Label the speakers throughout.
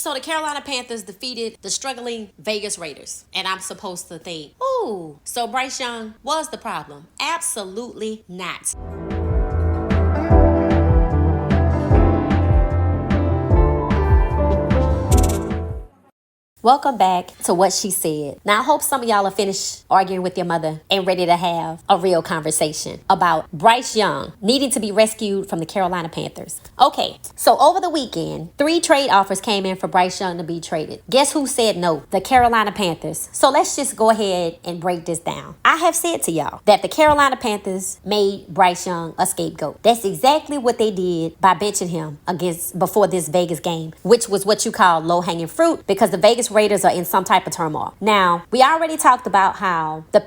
Speaker 1: So the Carolina Panthers defeated the struggling Vegas Raiders. And I'm supposed to think, ooh, so Bryce Young was the problem. Absolutely not. Welcome back to What She Said. Now, I hope some of y'all are finished arguing with your mother and ready to have a real conversation about Bryce Young needing to be rescued from the Carolina Panthers. Okay, so over the weekend, 3 trade offers came in for Bryce Young to be traded. Guess who said no? The Carolina Panthers. So let's just go ahead and break this down. I have said to y'all that the Carolina Panthers made Bryce Young a scapegoat. That's exactly what they did by benching him before this Vegas game, which was what you call low-hanging fruit because the Vegas Raiders are in some type of turmoil. Now, we already talked about how the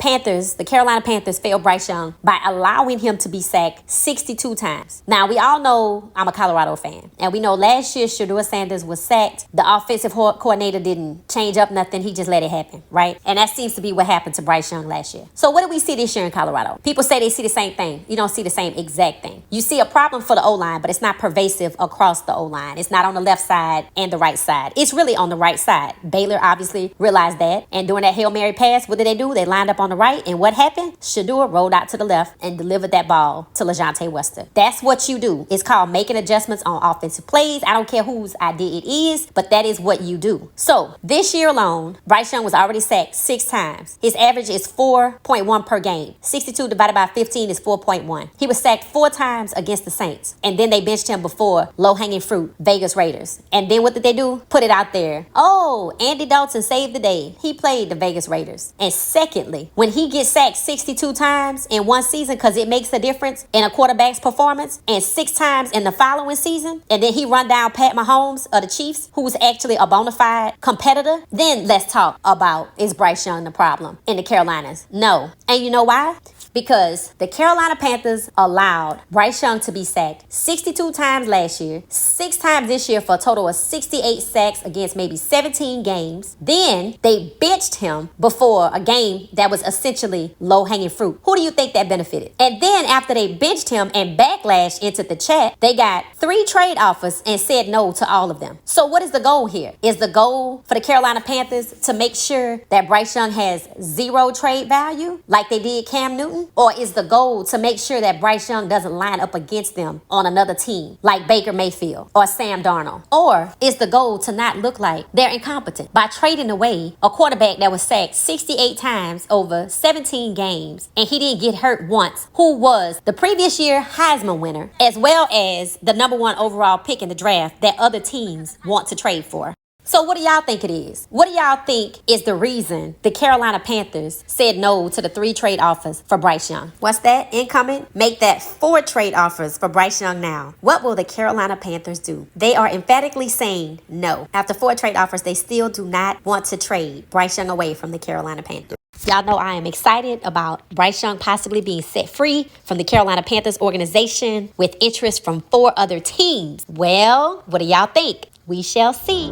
Speaker 1: Carolina Panthers failed Bryce Young by allowing him to be sacked 62 times. Now, we all know I'm a Colorado fan, and we know last year Shedeur Sanders was sacked. The offensive coordinator didn't change up nothing. He just let it happen, right? And that seems to be what happened to Bryce Young last year. So what do we see this year in Colorado? People say they see the same thing. You don't see the same exact thing. You see a problem for the O-line, but it's not pervasive across the O-line. It's not on the left side and the right side. It's really on the right side. Baylor obviously realized that. And during that Hail Mary pass, what did they do? They lined up on the right. And what happened? Shedeur rolled out to the left and delivered that ball to LaJohntay Wester. That's what you do. It's called making adjustments on offensive plays. I don't care whose idea it is, but that is what you do. So this year alone, Bryce Young was already sacked 6 times. His average is 4.1 per game. 62 divided by 15 is 4.1. He was sacked 4 times against the Saints. And then they benched him before low-hanging fruit, Vegas Raiders. And then what did they do? Put it out there. Oh, Andy Dalton saved the day. He played the Vegas Raiders. And secondly, when he gets sacked 62 times in one season, because it makes a difference in a quarterback's performance, and 6 times in the following season, and then he run down Pat Mahomes of the Chiefs, who's actually a bona fide competitor, then let's talk about, is Bryce Young the problem in the Carolinas? No. And you know why? Because the Carolina Panthers allowed Bryce Young to be sacked 62 times last year, 6 times this year for a total of 68 sacks against maybe 17 games. Then they benched him before a game that was essentially low-hanging fruit. Who do you think that benefited? And then after they benched him and backlash entered the chat, they got 3 trade offers and said no to all of them. So what is the goal here? Is the goal for the Carolina Panthers to make sure that Bryce Young has 0 trade value like they did Cam Newton? Or is the goal to make sure that Bryce Young doesn't line up against them on another team like Baker Mayfield or Sam Darnold? Or is the goal to not look like they're incompetent by trading away a quarterback that was sacked 68 times over 17 games and he didn't get hurt once, who was the previous year Heisman winner, as well as the #1 overall pick in the draft that other teams want to trade for? So what do y'all think it is? What do y'all think is the reason the Carolina Panthers said no to the 3 trade offers for Bryce Young? What's that? Incoming? Make that 4 trade offers for Bryce Young now. What will the Carolina Panthers do? They are emphatically saying no. After 4 trade offers, they still do not want to trade Bryce Young away from the Carolina Panthers. Y'all know I am excited about Bryce Young possibly being set free from the Carolina Panthers organization with interest from 4 other teams. Well, what do y'all think? We shall see.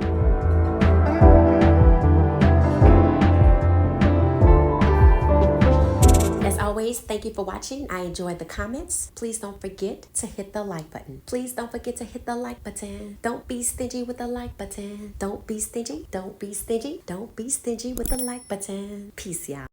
Speaker 1: Always, thank you for watching. I enjoyed the comments. Please don't forget to hit the like button. Please don't forget to hit the like button. Don't be stingy with the like button. Don't be stingy. Don't be stingy. Don't be stingy with the like button. Peace, y'all.